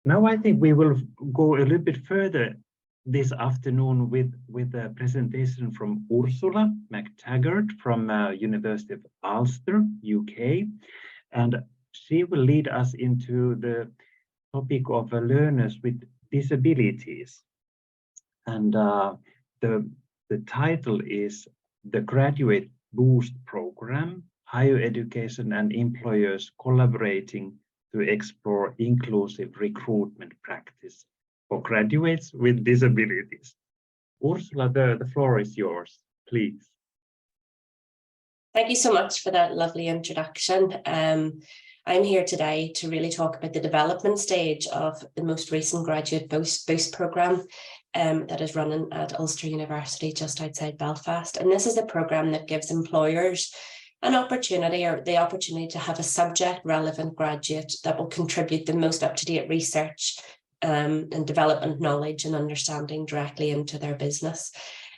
Now I think we will go a little bit further this afternoon with a presentation from Ursula McTAGGART from University of Ulster, UK, and she will lead us into the topic of learners with disabilities. And the title is The Graduate Boost Program, Higher Education and Employers Collaborating to Explore Inclusive Recruitment Practice for Graduates with Disabilities. Ursula, the floor is yours, please. Thank you so much for that lovely introduction. I'm here today to really talk about the development stage of the most recent Graduate Boost Programme that is running at Ulster University just outside Belfast. And this is a programme that gives employers an opportunity or the opportunity to have a subject relevant graduate that will contribute the most up-to-date research and development knowledge and understanding directly into their business.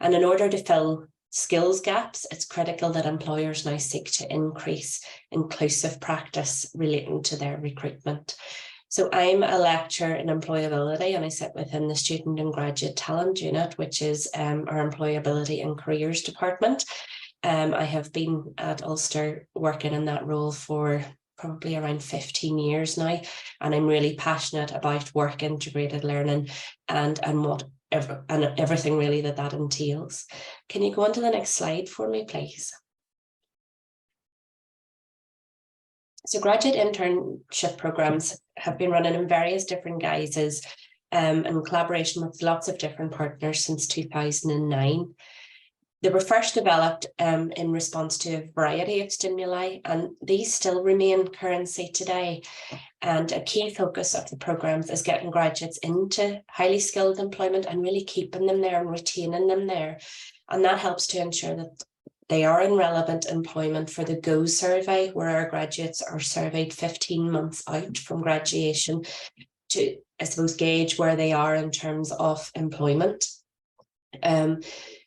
And in order to fill skills gaps, it's critical that employers now seek to increase inclusive practice relating to their recruitment. So I'm a lecturer in employability and I sit within the Student and Graduate Talent Unit, which is our Employability and Careers Department. I have been at Ulster working in that role for probably around 15 years now, and I'm really passionate about work integrated learning and everything really that entails. Can you go on to the next slide for me, please? So graduate internship programs have been running in various different guises in collaboration with lots of different partners since 2009. They were first developed in response to a variety of stimuli, and these still remain currency today. And a key focus of the programs is getting graduates into highly skilled employment and really keeping them there and retaining them there. And that helps to ensure that they are in relevant employment for the GO survey, where our graduates are surveyed 15 months out from graduation to, I suppose, gauge where they are in terms of employment.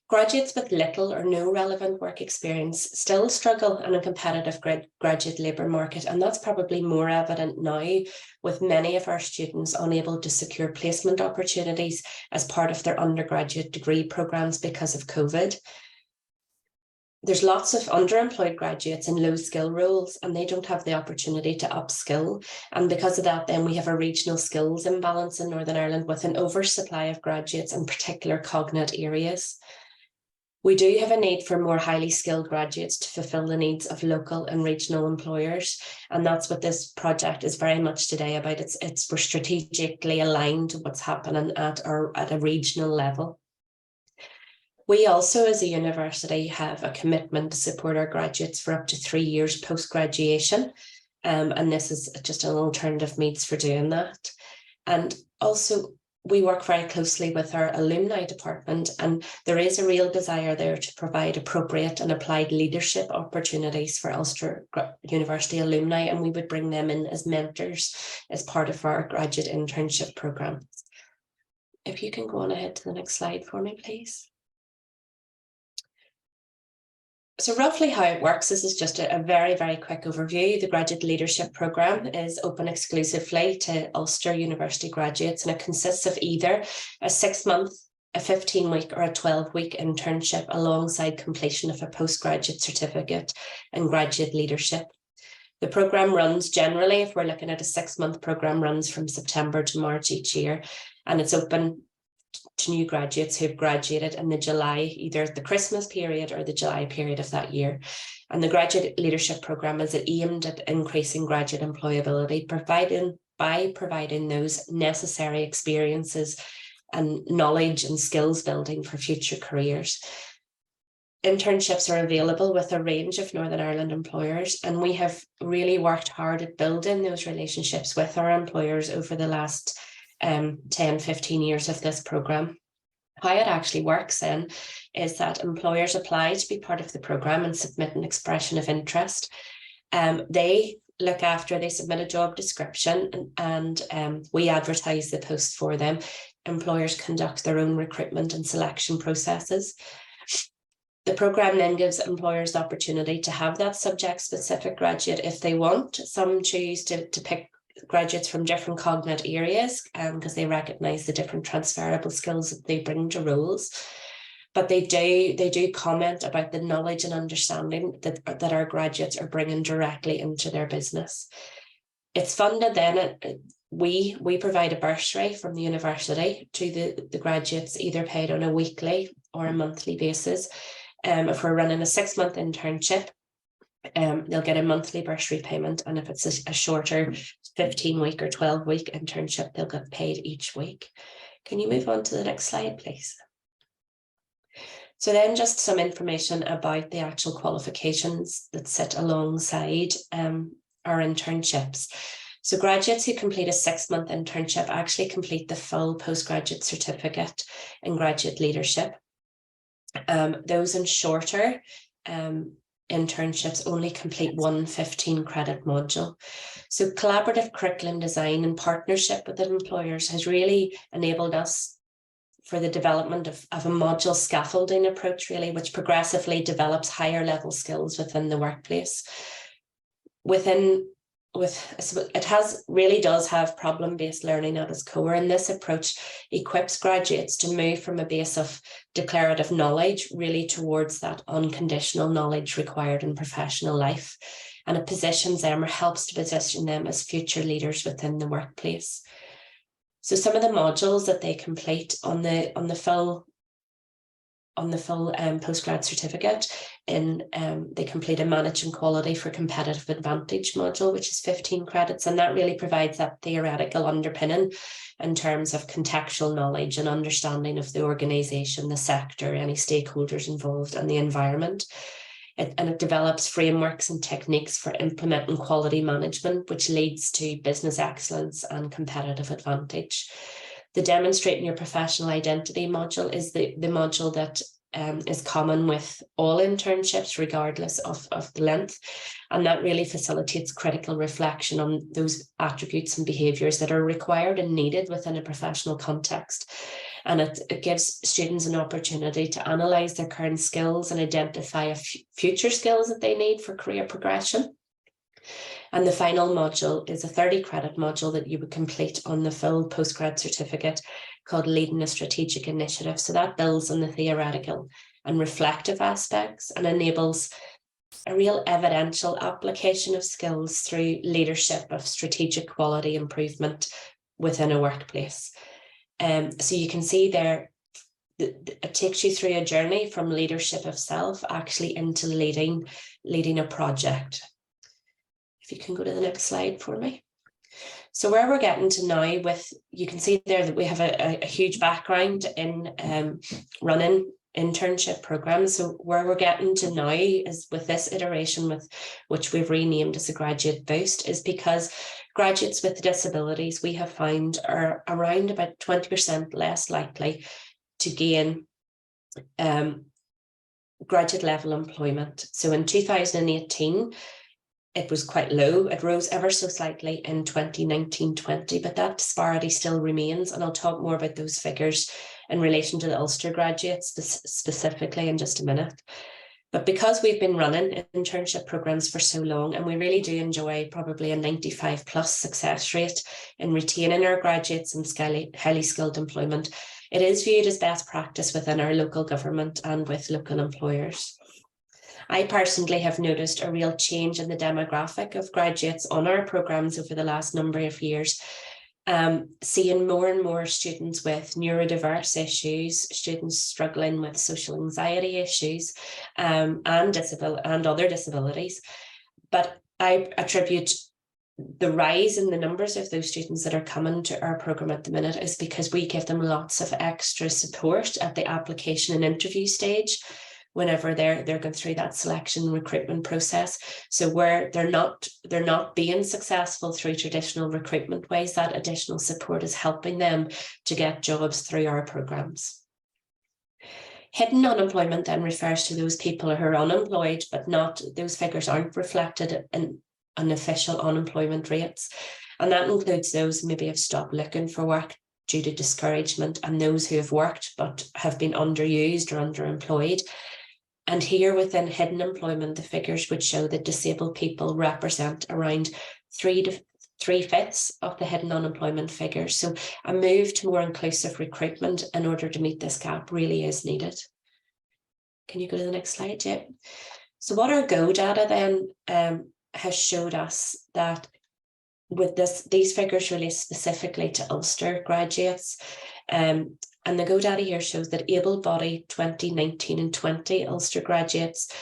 Graduates with little or no relevant work experience still struggle in a competitive graduate labour market, and that's probably more evident now with many of our students unable to secure placement opportunities as part of their undergraduate degree programmes because of COVID. There's lots of underemployed graduates in low skill roles and they don't have the opportunity to upskill. And because of that, then we have a regional skills imbalance in Northern Ireland with an oversupply of graduates in particular cognate areas. We do have a need for more highly skilled graduates to fulfil the needs of local and regional employers. And that's what this project is very much today about. We're strategically aligned to what's happening at a regional level. We also, as a university, have a commitment to support our graduates for up to 3 years post-graduation. And this is just an alternative means for doing that. And also, we work very closely with our alumni department, and there is a real desire there to provide appropriate and applied leadership opportunities for Ulster University alumni, and we would bring them in as mentors as part of our graduate internship programme. If you can go on ahead to the next slide for me, please. So roughly how it works, this is just a very, very quick overview. The Graduate Leadership Programme is open exclusively to Ulster University graduates, and it consists of either a 6-month, a 15-week or a 12-week internship alongside completion of a postgraduate certificate in graduate leadership. The programme runs generally, if we're looking at a 6-month programme, runs from September to March each year, and it's open to new graduates who've graduated in the July, either the Christmas period or the July period of that year. And the Graduate Leadership Programme is aimed at increasing graduate employability, by providing those necessary experiences and knowledge and skills building for future careers. Internships are available with a range of Northern Ireland employers, and we have really worked hard at building those relationships with our employers over the last 10-15 years of this programme. How it actually works then is that employers apply to be part of the programme and submit an expression of interest. They submit a job description and we advertise the post for them. Employers conduct their own recruitment and selection processes. The programme then gives employers the opportunity to have that subject-specific graduate if they want. Some choose to pick graduates from different cognate areas because they recognise the different transferable skills that they bring to roles. But they do comment about the knowledge and understanding that our graduates are bringing directly into their business. It's funded then, we provide a bursary from the university to the graduates, either paid on a weekly or a monthly basis. If we're running a 6-month internship, they'll get a monthly bursary payment, and if it's a shorter 15-week or 12-week internship, they'll get paid each week. Can you move on to the next slide, please? So then just some information about the actual qualifications that sit alongside our internships. So graduates who complete a 6-month internship actually complete the full postgraduate certificate in graduate leadership. Those in shorter internships only complete one 15-credit module. So collaborative curriculum design in partnership with the employers has really enabled us for the development of a module scaffolding approach, really, which progressively develops higher level skills within the workplace. It really does have problem-based learning at its core, and this approach equips graduates to move from a base of declarative knowledge really towards that unconditional knowledge required in professional life, and it positions them or helps to position them as future leaders within the workplace. So some of the modules that they complete on the full postgrad certificate, they complete a managing quality for competitive advantage module, which is 15 credits, and that really provides that theoretical underpinning in terms of contextual knowledge and understanding of the organisation, the sector, any stakeholders involved, and the environment. It develops frameworks and techniques for implementing quality management, which leads to business excellence and competitive advantage. The demonstrating your professional identity module is the module that is common with all internships, regardless of the length. And that really facilitates critical reflection on those attributes and behaviours that are required and needed within a professional context. And it gives students an opportunity to analyse their current skills and identify future skills that they need for career progression. And the final module is a 30-credit module that you would complete on the full postgrad certificate called Leading a Strategic Initiative. So that builds on the theoretical and reflective aspects and enables a real evidential application of skills through leadership of strategic quality improvement within a workplace. So you can see there, it takes you through a journey from leadership of self actually into leading a project. If you can go to the next slide for me. So where we're getting to now you can see there that we have a huge background in running internship programs. So where we're getting to now is with this iteration, which we've renamed as a graduate boost, is because graduates with disabilities, we have found, are around about 20% less likely to gain graduate level employment. So in 2018, it was quite low. It rose ever so slightly in 2019-20, but that disparity still remains. And I'll talk more about those figures in relation to the Ulster graduates specifically in just a minute. But because we've been running internship programs for so long, and we really do enjoy probably a 95+ success rate in retaining our graduates in highly skilled employment, it is viewed as best practice within our local government and with local employers. I personally have noticed a real change in the demographic of graduates on our programs over the last number of years, seeing more and more students with neurodiverse issues, students struggling with social anxiety issues, and other disabilities. But I attribute the rise in the numbers of those students that are coming to our program at the minute is because we give them lots of extra support at the application and interview stage whenever they're going through that selection and recruitment process. So where they're not being successful through traditional recruitment ways, that additional support is helping them to get jobs through our programs. Hidden unemployment then refers to those people who are unemployed, but those figures aren't reflected in official unemployment rates. And that includes those who maybe have stopped looking for work due to discouragement, and those who have worked but have been underused or underemployed. And here within hidden employment, the figures would show that disabled people represent around 3 3/5 of the hidden unemployment figures. So a move to more inclusive recruitment in order to meet this gap really is needed. Can you go to the next slide, Jay? So what our Go data then has showed us that with these figures relate specifically to Ulster graduates. And the Go data here shows that able-bodied 2019 and 20 Ulster graduates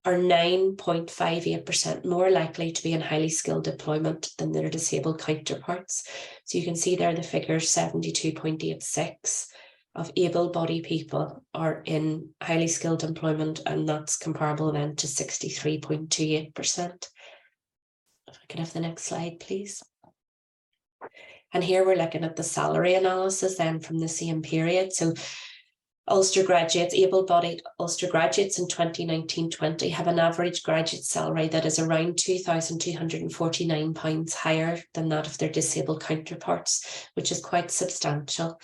are 9.58% more likely to be in highly skilled employment than their disabled counterparts. So you can see there the figure 72.86 of able-bodied people are in highly skilled employment, and that's comparable then to 63.28%. If I could have the next slide, please. And here we're looking at the salary analysis then from the same period. So Ulster graduates, able-bodied Ulster graduates in 2019-20 have an average graduate salary that is around £2,249 higher than that of their disabled counterparts, which is quite substantial.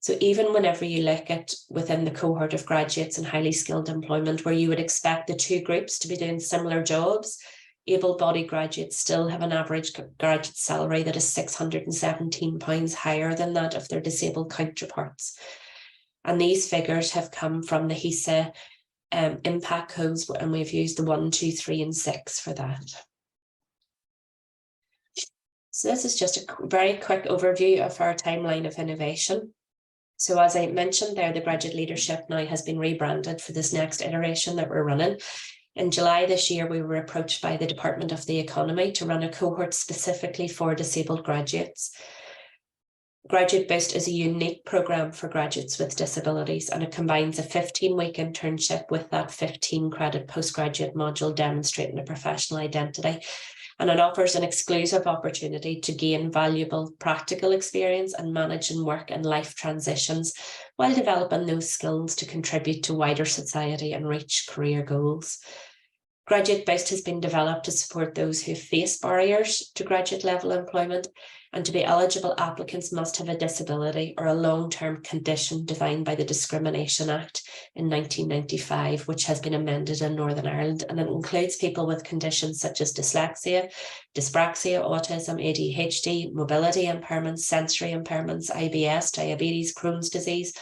So even whenever you look at within the cohort of graduates in highly skilled employment, where you would expect the two groups to be doing similar jobs, able-bodied graduates still have an average graduate salary that is £617 higher than that of their disabled counterparts. And these figures have come from the HISA impact codes, and we've used the 1, 2, 3, and 6 for that. So this is just a very quick overview of our timeline of innovation. So as I mentioned there, the graduate leadership now has been rebranded for this next iteration that we're running. In July this year, we were approached by the Department of the Economy to run a cohort specifically for disabled graduates. Graduate Boost is a unique programme for graduates with disabilities, and it combines a 15-week internship with that 15-credit postgraduate module demonstrating a professional identity. And it offers an exclusive opportunity to gain valuable practical experience and managing work and life transitions while developing those skills to contribute to wider society and reach career goals. Graduate Boost has been developed to support those who face barriers to graduate level employment, and to be eligible, applicants must have a disability or a long-term condition defined by the Discrimination Act in 1995, which has been amended in Northern Ireland, and it includes people with conditions such as dyslexia, dyspraxia, autism, ADHD, mobility impairments, sensory impairments, IBS, diabetes, Crohn's disease,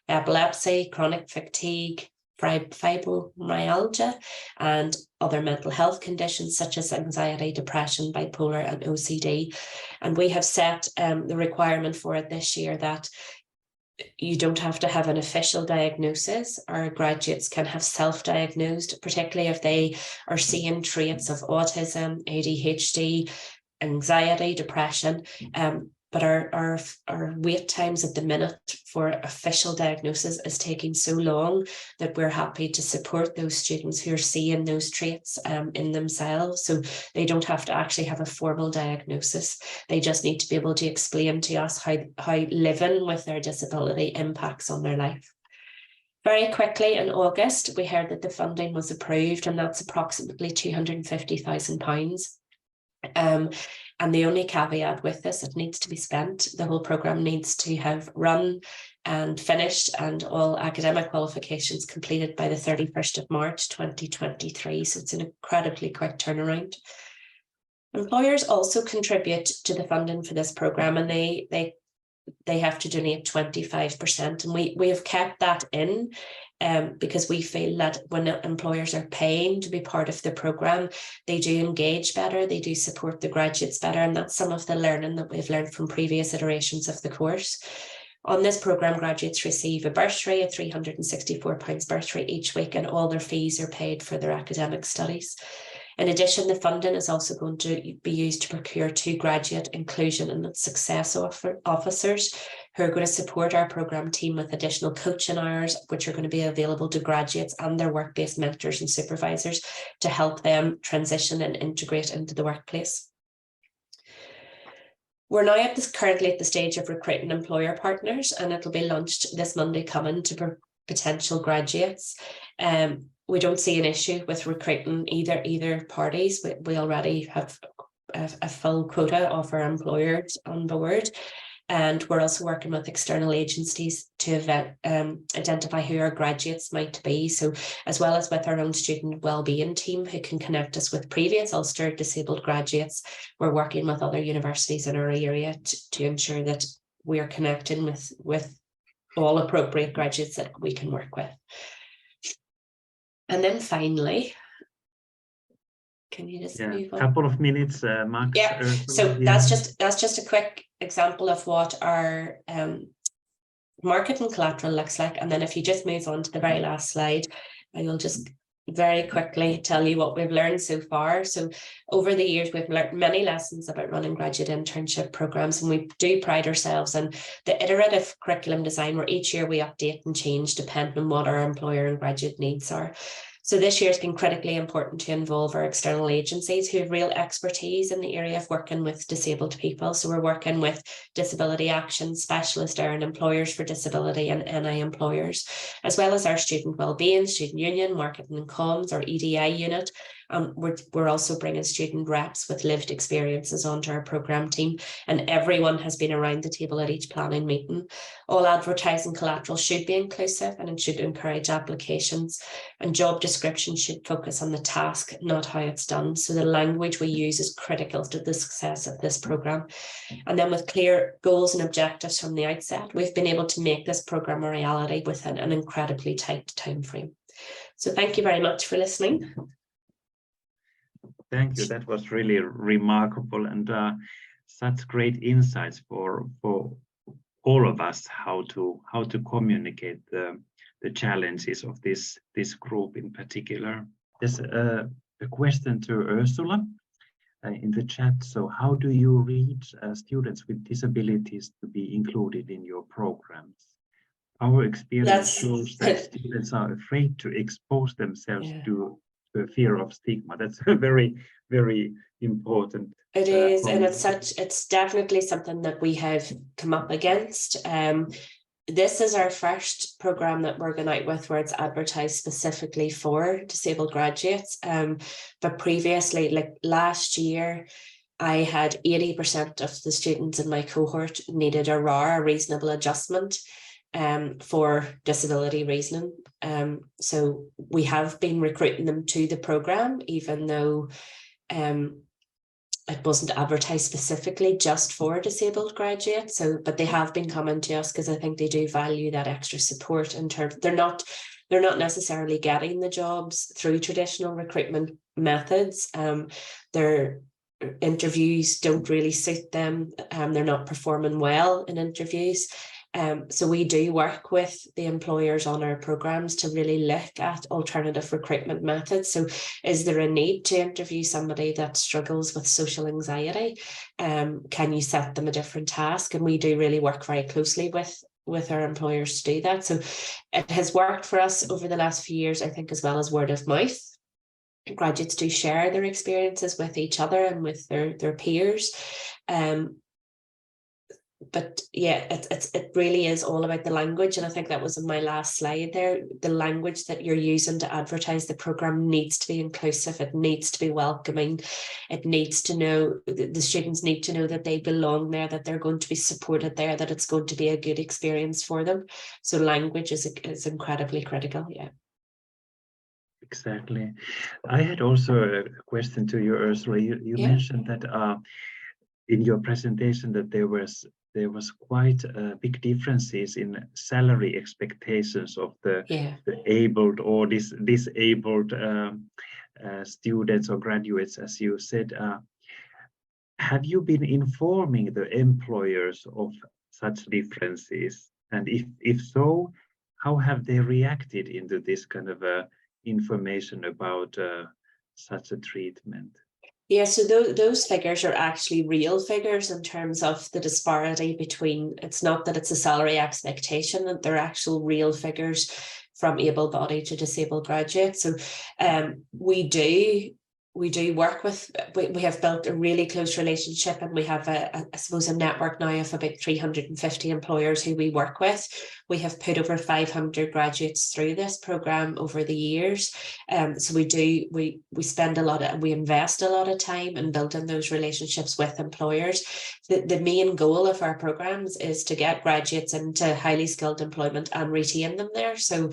epilepsy, chronic fatigue, fibromyalgia, and other mental health conditions such as anxiety, depression, bipolar, and OCD. And we have set the requirement for it this year that you don't have to have an official diagnosis. Our graduates can have self-diagnosed, particularly if they are seeing traits of autism, ADHD, anxiety, depression. But our wait times at the minute for official diagnosis is taking so long that we're happy to support those students who are seeing those traits in themselves. So they don't have to actually have a formal diagnosis. They just need to be able to explain to us how living with their disability impacts on their life. Very quickly in August, we heard that the funding was approved, and that's approximately £250,000. And the only caveat with this, it needs to be spent. The whole programme needs to have run and finished and all academic qualifications completed by the 31st of March 2023. So it's an incredibly quick turnaround. Employers also contribute to the funding for this programme, and they have to donate 25%. And we have kept that in because we feel that when employers are paying to be part of the programme, they do engage better, they do support the graduates better, and that's some of the learning that we've learned from previous iterations of the course. On this programme, graduates receive a bursary, a £364 bursary each week, and all their fees are paid for their academic studies. In addition, the funding is also going to be used to procure 2 graduate inclusion and success officers who are going to support our programme team with additional coaching hours, which are going to be available to graduates and their work-based mentors and supervisors to help them transition and integrate into the workplace. We're now currently at the stage of recruiting employer partners, and it'll be launched this Monday coming to potential graduates. We don't see an issue with recruiting either parties. We already have a full quota of our employers on board. And we're also working with external agencies to identify who our graduates might be. So as well as with our own student wellbeing team who can connect us with previous Ulster disabled graduates, we're working with other universities in our area to ensure that we are connecting with all appropriate graduates that we can work with. And then finally, can you just move on? Couple of minutes, Max. Yeah. So that's just a quick example of what our marketing collateral looks like. And then if you just move on to the very last slide, I will just very quickly tell you what we've learned so far. So over the years, we've learned many lessons about running graduate internship programs, and we do pride ourselves on the iterative curriculum design, where each year we update and change depending on what our employer and graduate needs are. So this year has been critically important to involve our external agencies who have real expertise in the area of working with disabled people. So we're working with Disability Action, Specialist Erin Employers for Disability and NI Employers, as well as our Student Wellbeing, Student Union, Marketing and Comms, or EDI unit. We're also bringing student reps with lived experiences onto our programme team, and everyone has been around the table at each planning meeting. All advertising collateral should be inclusive and it should encourage applications, and job description should focus on the task, not how it's done. So the language we use is critical to the success of this programme. And then with clear goals and objectives from the outset, we've been able to make this programme a reality within an incredibly tight time frame. So thank you very much for listening. Thank you. That was really remarkable, and such great insights for all of us how to communicate the challenges of this group in particular. There's a question to Ursula in the chat. So how do you reach students with disabilities to be included in your programs? Our experience shows that students are afraid to expose themselves to the fear of stigma. That's a very, very important. It is, and it's definitely something that we have come up against. This is our first programme that we're going out with where it's advertised specifically for disabled graduates. But previously, like last year, I had 80% of the students in my cohort needed a RAR, a reasonable adjustment, for disability reasoning. So we have been recruiting them to the programme, even though it wasn't advertised specifically just for disabled graduates. So, but they have been coming to us because I think they do value that extra support in terms. They're not necessarily getting the jobs through traditional recruitment methods. Their interviews don't really suit them. They're not performing well in interviews. So we do work with the employers on our programs to really look at alternative recruitment methods. So is there a need to interview somebody that struggles with social anxiety? Can you set them a different task? And we do really work very closely with our employers to do that. So it has worked for us over the last few years, I think, as well as word of mouth. Graduates do share their experiences with each other and with their peers. But yeah, it really is all about the language. And I think that was in my last slide there. The language that you're using to advertise the programme needs to be inclusive. It needs to be welcoming. It needs to know, the students need to know that they belong there, that they're going to be supported there, that it's going to be a good experience for them. So language is incredibly critical. Yeah. Exactly. I had also a question to you, Ursula. You mentioned that in your presentation that there was quite big differences in salary expectations of the abled or disabled students or graduates, as you said. Have you been informing the employers of such differences? And if so, how have they reacted into this kind of information about such a treatment? Yeah, so those figures are actually real figures in terms of the disparity between, it's not that it's a salary expectation, that they're actual real figures from able-bodied to disabled graduates. So we do we do work with, we have built a really close relationship, and we have I suppose a network now of about 350 employers who we work with. We have put over 500 graduates through this program over the years. So we spend a lot of, we invest a lot of time in building those relationships with employers. The main goal of our programs is to get graduates into highly skilled employment and retain them there. So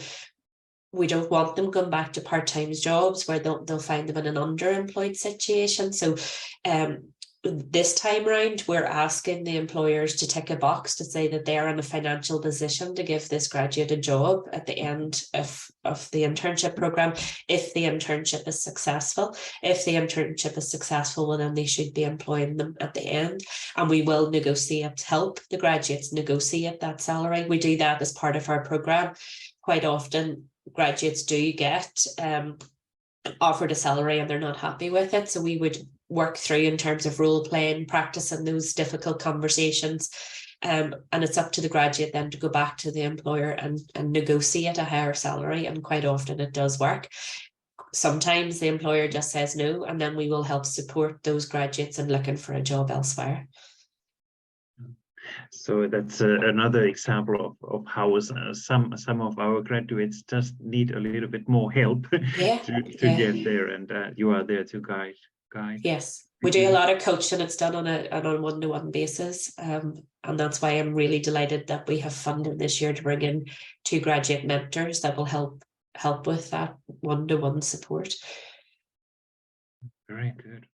we don't want them going back to part-time jobs where they'll find them in an underemployed situation. So this time around, we're asking the employers to tick a box to say that they're in a financial position to give this graduate a job at the end of the internship program, if the internship is successful. If the internship is successful, well, then they should be employing them at the end. And we will help the graduates negotiate that salary. We do that as part of our program. Quite often, graduates do get offered a salary and they're not happy with it. So we would work through in terms of role playing, practicing those difficult conversations. And it's up to the graduate then to go back to the employer and negotiate a higher salary. And quite often it does work. Sometimes the employer just says no, and then we will help support those graduates in looking for a job elsewhere. So that's another example of how some of our graduates just need a little bit more help to get there, and you are there to guide. Yes, we do a lot of coaching. It's done on a one-to-one basis, and that's why I'm really delighted that we have funding this year to bring in 2 graduate mentors that will help with that one-to-one support. Very good.